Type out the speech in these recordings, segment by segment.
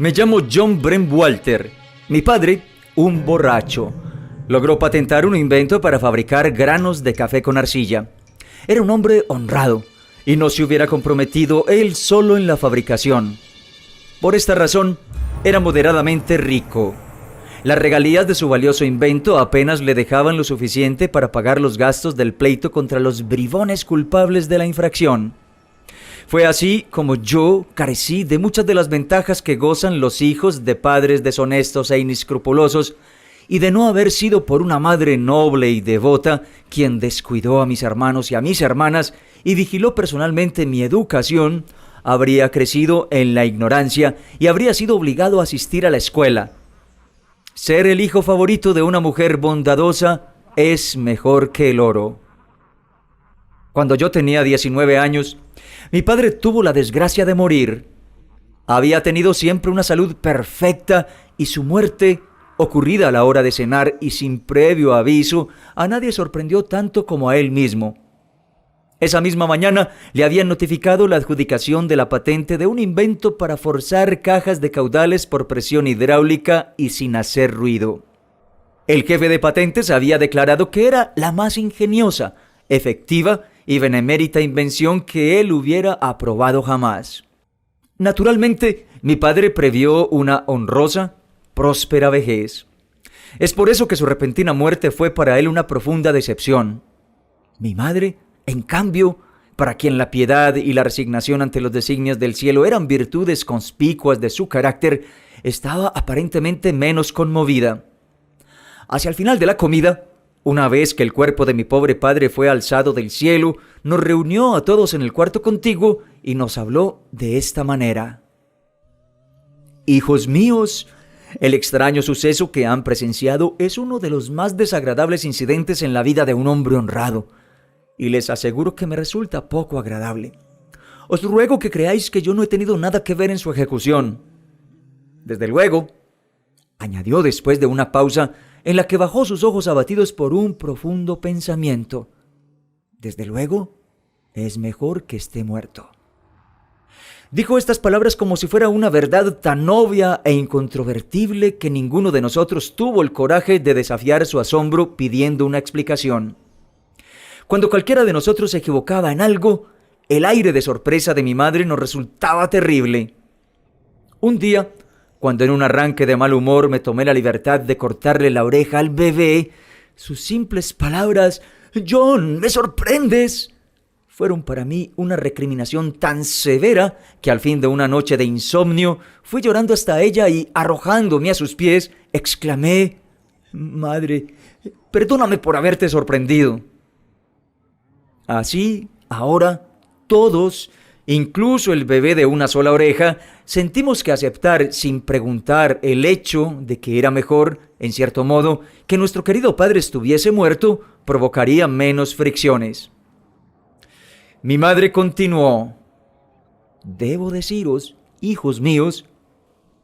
Me llamo John Bremwalter. Mi padre, un borracho, logró patentar un invento para fabricar granos de café con arcilla. Era un hombre honrado y no se hubiera comprometido él solo en la fabricación. Por esta razón, era moderadamente rico. Las regalías de su valioso invento apenas le dejaban lo suficiente para pagar los gastos del pleito contra los bribones culpables de la infracción. Fue así como yo carecí de muchas de las ventajas que gozan los hijos de padres deshonestos e inescrupulosos, y de no haber sido por una madre noble y devota, quien descuidó a mis hermanos y a mis hermanas y vigiló personalmente mi educación, habría crecido en la ignorancia y habría sido obligado a asistir a la escuela. Ser el hijo favorito de una mujer bondadosa es mejor que el oro. Cuando yo tenía 19 años, mi padre tuvo la desgracia de morir. Había tenido siempre una salud perfecta y su muerte, ocurrida a la hora de cenar y sin previo aviso, a nadie sorprendió tanto como a él mismo. Esa misma mañana le habían notificado la adjudicación de la patente de un invento para forzar cajas de caudales por presión hidráulica y sin hacer ruido. El jefe de patentes había declarado que era la más ingeniosa, efectiva y benemérita invención que él hubiera aprobado jamás. Naturalmente, mi padre previó una honrosa, próspera vejez. Es por eso que su repentina muerte fue para él una profunda decepción. Mi madre, en cambio, para quien la piedad y la resignación ante los designios del cielo eran virtudes conspicuas de su carácter, estaba aparentemente menos conmovida. Hacia el final de la comida, una vez que el cuerpo de mi pobre padre fue alzado del cielo, nos reunió a todos en el cuarto contiguo y nos habló de esta manera: «Hijos míos, el extraño suceso que han presenciado es uno de los más desagradables incidentes en la vida de un hombre honrado, y les aseguro que me resulta poco agradable. Os ruego que creáis que yo no he tenido nada que ver en su ejecución. Desde luego», añadió después de una pausa en la que bajó sus ojos abatidos por un profundo pensamiento, «desde luego, es mejor que esté muerto». Dijo estas palabras como si fuera una verdad tan obvia e incontrovertible que ninguno de nosotros tuvo el coraje de desafiar su asombro pidiendo una explicación. Cuando cualquiera de nosotros se equivocaba en algo, el aire de sorpresa de mi madre nos resultaba terrible. Un día, cuando en un arranque de mal humor me tomé la libertad de cortarle la oreja al bebé, sus simples palabras, «John, me sorprendes», fueron para mí una recriminación tan severa que al fin de una noche de insomnio fui llorando hasta ella y, arrojándome a sus pies, exclamé: «Madre, perdóname por haberte sorprendido». Así, ahora, todos, incluso el bebé de una sola oreja, sentimos que aceptar sin preguntar el hecho de que era mejor, en cierto modo, que nuestro querido padre estuviese muerto, provocaría menos fricciones. Mi madre continuó: «Debo deciros, hijos míos,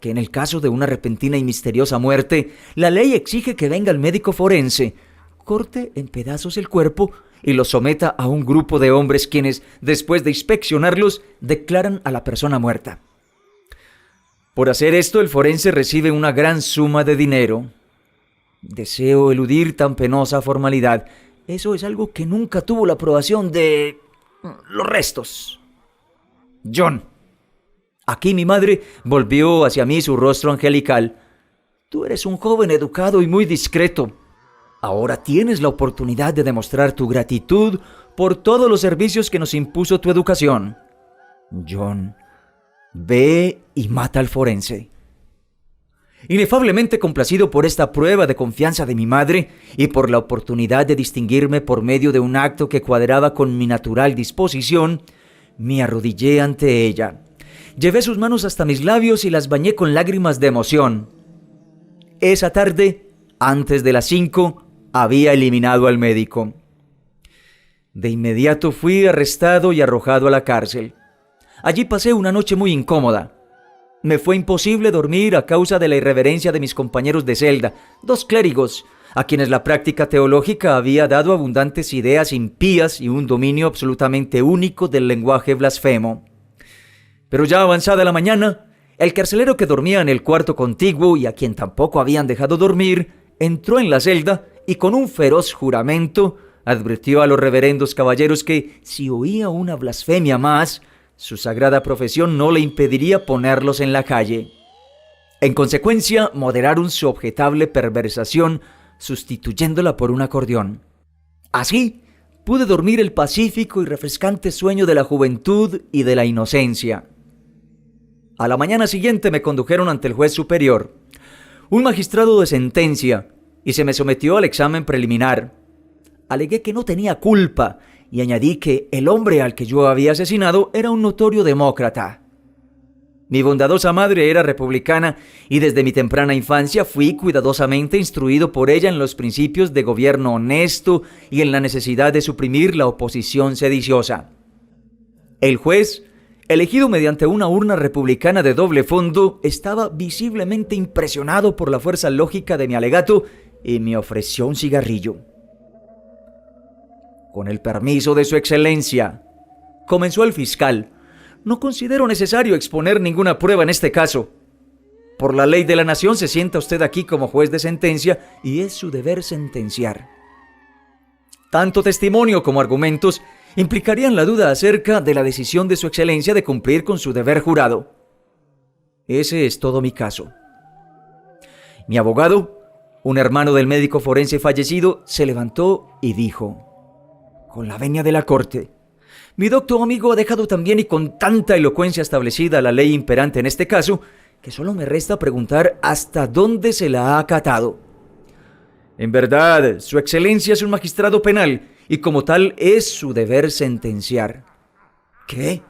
que en el caso de una repentina y misteriosa muerte, la ley exige que venga el médico forense, corte en pedazos el cuerpo y lo someta a un grupo de hombres quienes, después de inspeccionarlos, declaran a la persona muerta. Por hacer esto, el forense recibe una gran suma de dinero. Deseo eludir tan penosa formalidad. Eso es algo que nunca tuvo la aprobación de los restos. John». Aquí mi madre volvió hacia mí su rostro angelical. «Tú eres un joven educado y muy discreto. Ahora tienes la oportunidad de demostrar tu gratitud por todos los servicios que nos impuso tu educación. John, ve y mata al forense». Inefablemente complacido por esta prueba de confianza de mi madre y por la oportunidad de distinguirme por medio de un acto que cuadraba con mi natural disposición, me arrodillé ante ella. Llevé sus manos hasta mis labios y las bañé con lágrimas de emoción. Esa tarde, antes de las 5, había eliminado al médico. De inmediato fui arrestado y arrojado a la cárcel. Allí pasé una noche muy incómoda. Me fue imposible dormir a causa de la irreverencia de mis compañeros de celda, 2 clérigos, a quienes la práctica teológica había dado abundantes ideas impías y un dominio absolutamente único del lenguaje blasfemo. Pero ya avanzada la mañana, El carcelero que dormía en el cuarto contiguo y a quien tampoco habían dejado dormir, entró en la celda y con un feroz juramento advirtió a los reverendos caballeros que, si oía una blasfemia más, su sagrada profesión no le impediría ponerlos en la calle. En consecuencia, moderaron su objetable perversación, sustituyéndola por un acordeón. Así, pude dormir el pacífico y refrescante sueño de la juventud y de la inocencia. A la mañana siguiente me condujeron ante el juez superior, un magistrado de sentencia, y se me sometió al examen preliminar. Alegué que no tenía culpa y añadí que el hombre al que yo había asesinado era un notorio demócrata. Mi bondadosa madre era republicana y desde mi temprana infancia fui cuidadosamente instruido por ella en los principios de gobierno honesto y en la necesidad de suprimir la oposición sediciosa. El juez, elegido mediante una urna republicana de doble fondo, estaba visiblemente impresionado por la fuerza lógica de mi alegato y me ofreció un cigarrillo. Con el permiso de su excelencia, comenzó el fiscal. No considero necesario exponer ninguna prueba en este caso. Por la ley de la nación se sienta usted aquí como juez de sentencia y es su deber sentenciar. Tanto testimonio como argumentos implicarían la duda acerca de la decisión de su excelencia de cumplir con su deber jurado. Ese es todo mi caso. Mi abogado, un hermano del médico forense fallecido, se levantó y dijo, con la venia de la corte: mi docto amigo ha dejado también y con tanta elocuencia establecida la ley imperante en este caso, que solo me resta preguntar hasta dónde se la ha acatado. En verdad, su excelencia es un magistrado penal y como tal es su deber sentenciar. ¿Qué?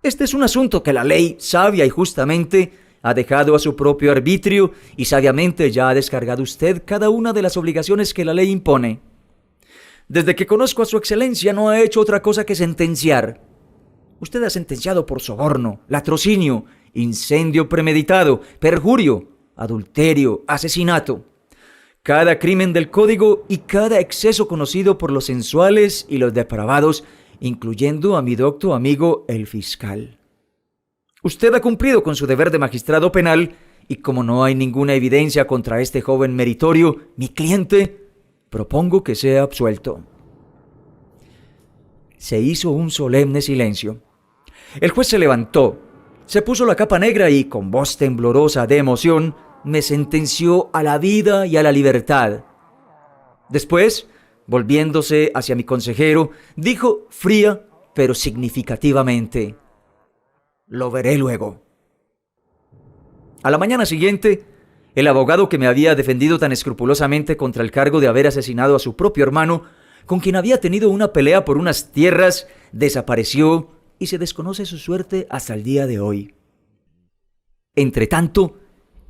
Este es un asunto que la ley, sabia y justamente, ha dejado a su propio arbitrio y sabiamente ya ha descargado usted cada una de las obligaciones que la ley impone. Desde que conozco a su excelencia no ha hecho otra cosa que sentenciar. Usted ha sentenciado por soborno, latrocinio, incendio premeditado, perjurio, adulterio, asesinato. Cada crimen del código y cada exceso conocido por los sensuales y los depravados, incluyendo a mi docto amigo el fiscal. Usted ha cumplido con su deber de magistrado penal y como no hay ninguna evidencia contra este joven meritorio, mi cliente, propongo que sea absuelto. Se hizo un solemne silencio. El juez se levantó, se puso la capa negra y, con voz temblorosa de emoción, me sentenció a la vida y a la libertad. Después, volviéndose hacia mi consejero, dijo fría pero significativamente: lo veré luego. A la mañana siguiente, el abogado que me había defendido tan escrupulosamente contra el cargo de haber asesinado a su propio hermano, con quien había tenido una pelea por unas tierras, desapareció y se desconoce su suerte hasta el día de hoy. Entretanto,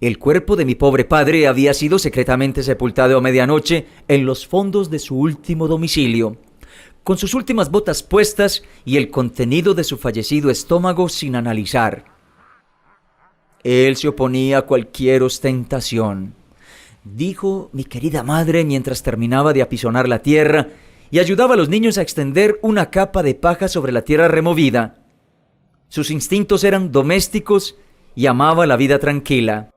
el cuerpo de mi pobre padre había sido secretamente sepultado a medianoche en los fondos de su último domicilio, con sus últimas botas puestas y el contenido de su fallecido estómago sin analizar. Él se oponía a cualquier ostentación, dijo mi querida madre mientras terminaba de apisonar la tierra y ayudaba a los niños a extender una capa de paja sobre la tierra removida. Sus instintos eran domésticos y amaba la vida tranquila.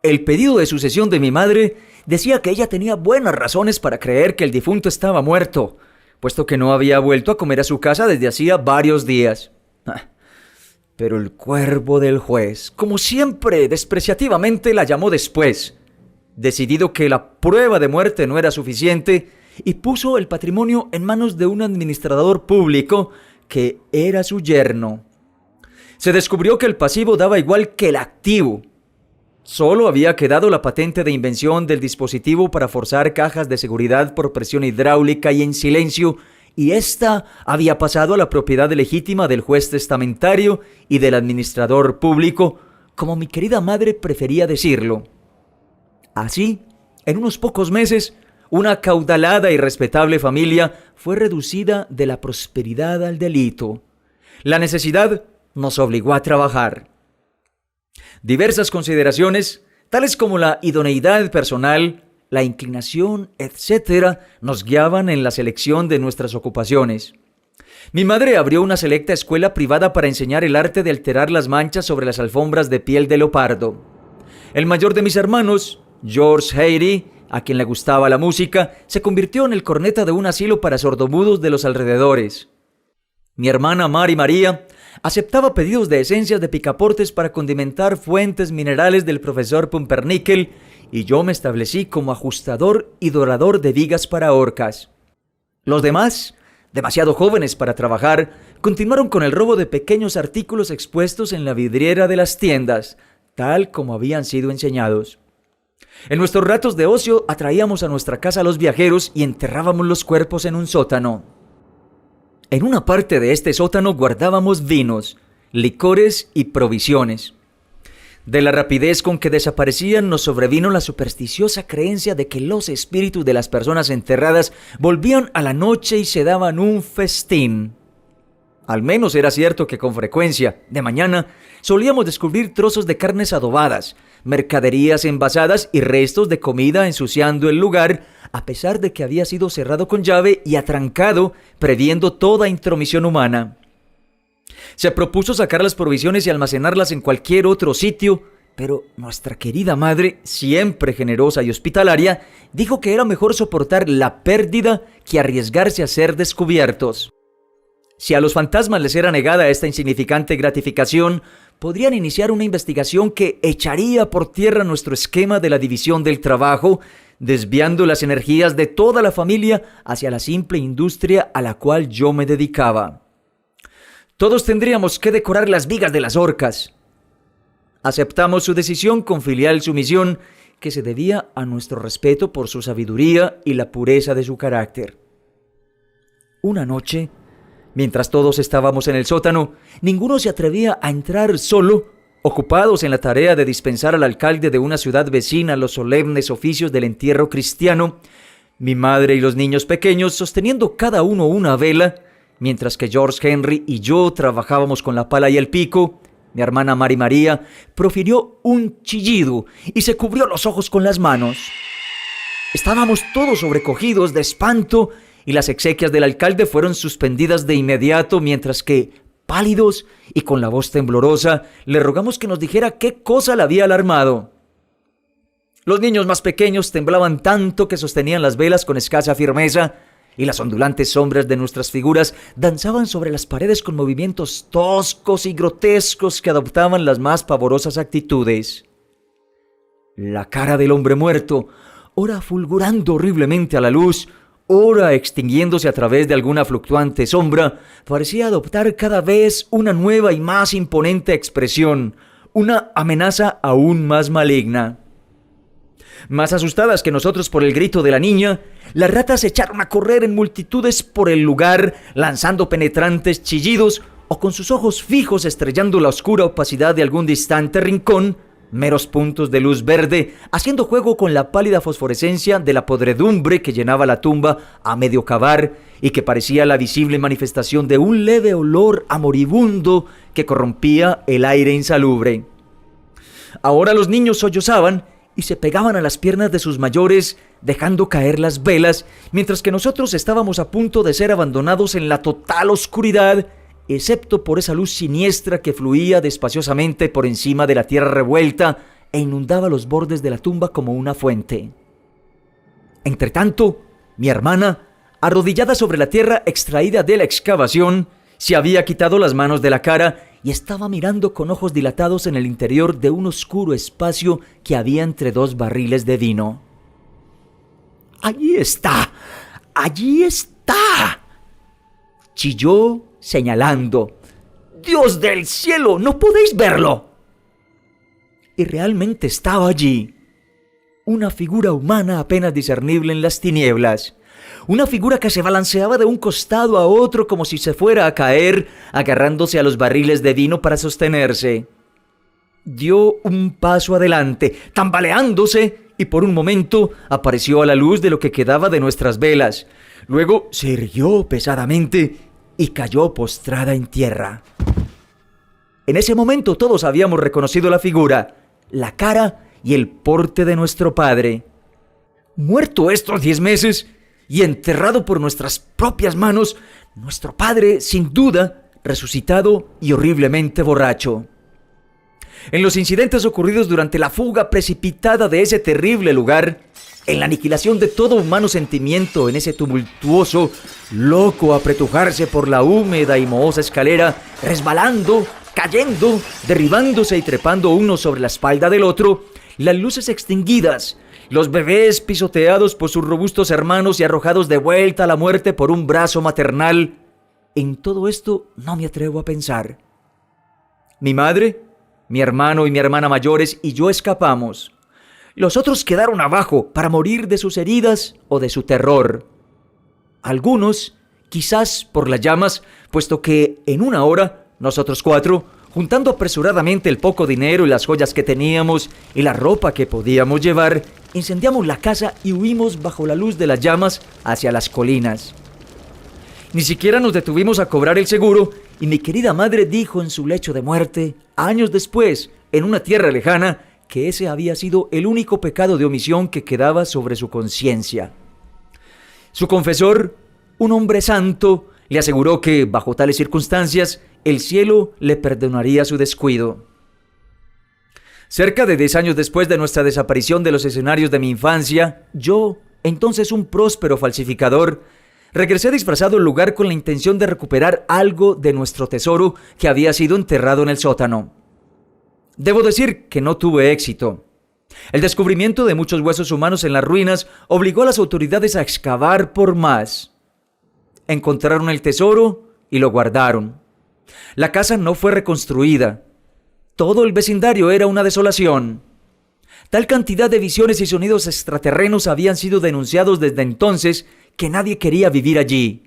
El pedido de sucesión de mi madre decía que ella tenía buenas razones para creer que el difunto estaba muerto, puesto que no había vuelto a comer a su casa desde hacía varios días. Pero el cuervo del juez, como siempre, despreciativamente la llamó después, decidido que la prueba de muerte no era suficiente, y puso el patrimonio en manos de un administrador público que era su yerno. Se descubrió que el pasivo daba igual que el activo. Solo había quedado la patente de invención del dispositivo para forzar cajas de seguridad por presión hidráulica y en silencio, y ésta había pasado a la propiedad legítima del juez testamentario y del administrador público, como mi querida madre prefería decirlo. Así, en unos pocos meses, una acaudalada y respetable familia fue reducida de la prosperidad al delito. La necesidad nos obligó a trabajar. Diversas consideraciones, tales como la idoneidad personal, la inclinación, etc., nos guiaban en la selección de nuestras ocupaciones. Mi madre abrió una selecta escuela privada para enseñar el arte de alterar las manchas sobre las alfombras de piel de leopardo. El mayor de mis hermanos, George Heidy, a quien le gustaba la música, se convirtió en el corneta de un asilo para sordomudos de los alrededores. Mi hermana Mary María aceptaba pedidos de esencias de picaportes para condimentar fuentes minerales del profesor Pumpernickel, y yo me establecí como ajustador y dorador de vigas para orcas. Los demás, demasiado jóvenes para trabajar, continuaron con el robo de pequeños artículos expuestos en la vidriera de las tiendas, tal como habían sido enseñados. En nuestros ratos de ocio atraíamos a nuestra casa a los viajeros y enterrábamos los cuerpos en un sótano. En una parte de este sótano guardábamos vinos, licores y provisiones. De la rapidez con que desaparecían nos sobrevino la supersticiosa creencia de que los espíritus de las personas enterradas volvían a la noche y se daban un festín. Al menos era cierto que con frecuencia, de mañana, solíamos descubrir trozos de carnes adobadas, mercaderías envasadas y restos de comida ensuciando el lugar, a pesar de que había sido cerrado con llave y atrancado, previendo toda intromisión humana. Se propuso sacar las provisiones y almacenarlas en cualquier otro sitio, pero nuestra querida madre, siempre generosa y hospitalaria, dijo que era mejor soportar la pérdida que arriesgarse a ser descubiertos. Si a los fantasmas les era negada esta insignificante gratificación, podrían iniciar una investigación que echaría por tierra nuestro esquema de la división del trabajo, desviando las energías de toda la familia hacia la simple industria a la cual yo me dedicaba. Todos tendríamos que decorar las vigas de las orcas. Aceptamos su decisión con filial sumisión, que se debía a nuestro respeto por su sabiduría y la pureza de su carácter. Una noche, mientras todos estábamos en el sótano, ninguno se atrevía a entrar solo, ocupados en la tarea de dispensar al alcalde de una ciudad vecina los solemnes oficios del entierro cristiano, mi madre y los niños pequeños sosteniendo cada uno una vela, mientras que George Henry y yo trabajábamos con la pala y el pico. Mi hermana Mary María profirió un chillido y se cubrió los ojos con las manos. Estábamos todos sobrecogidos de espanto y las exequias del alcalde fueron suspendidas de inmediato, mientras que, pálidos y con la voz temblorosa, le rogamos que nos dijera qué cosa la había alarmado. Los niños más pequeños temblaban tanto que sostenían las velas con escasa firmeza, y las ondulantes sombras de nuestras figuras danzaban sobre las paredes con movimientos toscos y grotescos que adoptaban las más pavorosas actitudes. La cara del hombre muerto, ora fulgurando horriblemente a la luz, ora extinguiéndose a través de alguna fluctuante sombra, parecía adoptar cada vez una nueva y más imponente expresión, una amenaza aún más maligna. Más asustadas que nosotros por el grito de la niña, las ratas se echaron a correr en multitudes por el lugar, lanzando penetrantes chillidos o con sus ojos fijos estrellando la oscura opacidad de algún distante rincón, meros puntos de luz verde, haciendo juego con la pálida fosforescencia de la podredumbre que llenaba la tumba a medio cavar y que parecía la visible manifestación de un leve olor a moribundo que corrompía el aire insalubre. Ahora los niños sollozaban y se pegaban a las piernas de sus mayores, dejando caer las velas, mientras que nosotros estábamos a punto de ser abandonados en la total oscuridad, excepto por esa luz siniestra que fluía despaciosamente por encima de la tierra revuelta e inundaba los bordes de la tumba como una fuente. Entretanto, mi hermana, arrodillada sobre la tierra extraída de la excavación, se había quitado las manos de la cara y estaba mirando con ojos dilatados en el interior de un oscuro espacio que había entre dos barriles de vino. ¡Allí está! ¡Allí está!, chilló señalando. ¡Dios del cielo! ¿No podéis verlo? Y realmente estaba allí, una figura humana apenas discernible en las tinieblas. Una figura que se balanceaba de un costado a otro como si se fuera a caer, agarrándose a los barriles de vino para sostenerse. Dio un paso adelante, tambaleándose, y por un momento apareció a la luz de lo que quedaba de nuestras velas. Luego se irguió pesadamente y cayó postrada en tierra. En ese momento todos habíamos reconocido la figura, la cara y el porte de nuestro padre. Muerto estos 10 meses, y enterrado por nuestras propias manos, nuestro padre, sin duda, resucitado y horriblemente borracho. En los incidentes ocurridos durante la fuga precipitada de ese terrible lugar, en la aniquilación de todo humano sentimiento en ese tumultuoso, loco apretujarse por la húmeda y mohosa escalera, resbalando, cayendo, derribándose y trepando uno sobre la espalda del otro, las luces extinguidas, los bebés pisoteados por sus robustos hermanos y arrojados de vuelta a la muerte por un brazo maternal. En todo esto no me atrevo a pensar. Mi madre, mi hermano y mi hermana mayores y yo escapamos. Los otros quedaron abajo para morir de sus heridas o de su terror. Algunos, quizás por las llamas, puesto que en una hora, nosotros 4, juntando apresuradamente el poco dinero y las joyas que teníamos y la ropa que podíamos llevar, incendiamos la casa y huimos bajo la luz de las llamas hacia las colinas. Ni siquiera nos detuvimos a cobrar el seguro y mi querida madre dijo en su lecho de muerte, años después, en una tierra lejana, que ese había sido el único pecado de omisión que quedaba sobre su conciencia. Su confesor, un hombre santo, le aseguró que, bajo tales circunstancias, el cielo le perdonaría su descuido. Cerca de 10 años después de nuestra desaparición de los escenarios de mi infancia, yo, entonces un próspero falsificador, regresé disfrazado al lugar con la intención de recuperar algo de nuestro tesoro que había sido enterrado en el sótano. Debo decir que no tuve éxito. El descubrimiento de muchos huesos humanos en las ruinas obligó a las autoridades a excavar por más. Encontraron el tesoro y lo guardaron. La casa no fue reconstruida. Todo el vecindario era una desolación. Tal cantidad de visiones y sonidos extraterrenos habían sido denunciados desde entonces que nadie quería vivir allí.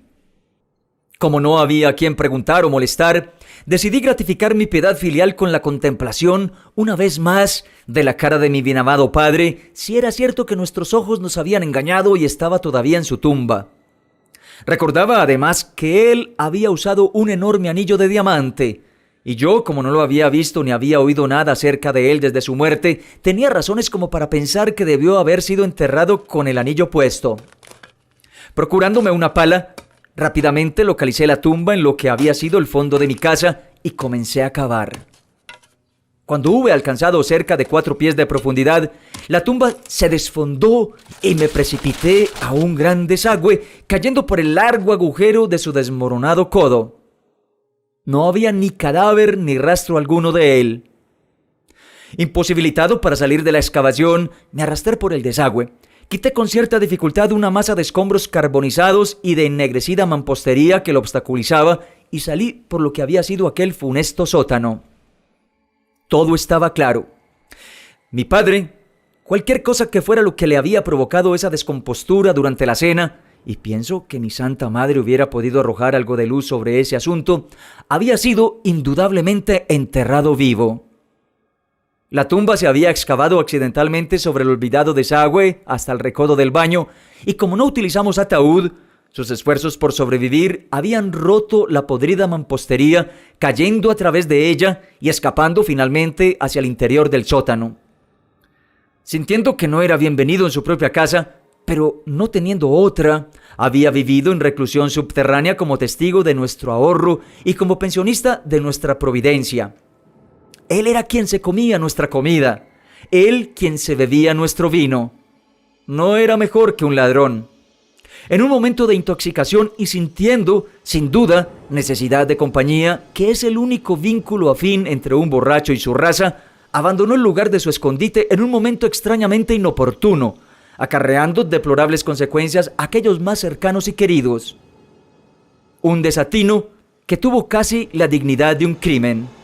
Como no había a quien preguntar o molestar, decidí gratificar mi piedad filial con la contemplación, una vez más, de la cara de mi bienamado padre, si era cierto que nuestros ojos nos habían engañado y estaba todavía en su tumba. Recordaba además que él había usado un enorme anillo de diamante, y yo, como no lo había visto ni había oído nada acerca de él desde su muerte, tenía razones como para pensar que debió haber sido enterrado con el anillo puesto. Procurándome una pala, rápidamente localicé la tumba en lo que había sido el fondo de mi casa y comencé a cavar. Cuando hube alcanzado cerca de 4 pies de profundidad, la tumba se desfondó y me precipité a un gran desagüe, cayendo por el largo agujero de su desmoronado codo. No había ni cadáver ni rastro alguno de él. Imposibilitado para salir de la excavación, me arrastré por el desagüe. Quité con cierta dificultad una masa de escombros carbonizados y de ennegrecida mampostería que lo obstaculizaba y salí por lo que había sido aquel funesto sótano. Todo estaba claro. Mi padre, cualquier cosa que fuera lo que le había provocado esa descompostura durante la cena, y pienso que mi santa madre hubiera podido arrojar algo de luz sobre ese asunto, había sido indudablemente enterrado vivo. La tumba se había excavado accidentalmente sobre el olvidado desagüe hasta el recodo del baño, y como no utilizamos ataúd, sus esfuerzos por sobrevivir habían roto la podrida mampostería, cayendo a través de ella y escapando finalmente hacia el interior del sótano. Sintiendo que no era bienvenido en su propia casa, pero no teniendo otra, había vivido en reclusión subterránea como testigo de nuestro ahorro y como pensionista de nuestra providencia. Él era quien se comía nuestra comida, él quien se bebía nuestro vino. No era mejor que un ladrón. En un momento de intoxicación y sintiendo, sin duda, necesidad de compañía, que es el único vínculo afín entre un borracho y su raza, abandonó el lugar de su escondite en un momento extrañamente inoportuno, acarreando deplorables consecuencias a aquellos más cercanos y queridos. Un desatino que tuvo casi la dignidad de un crimen.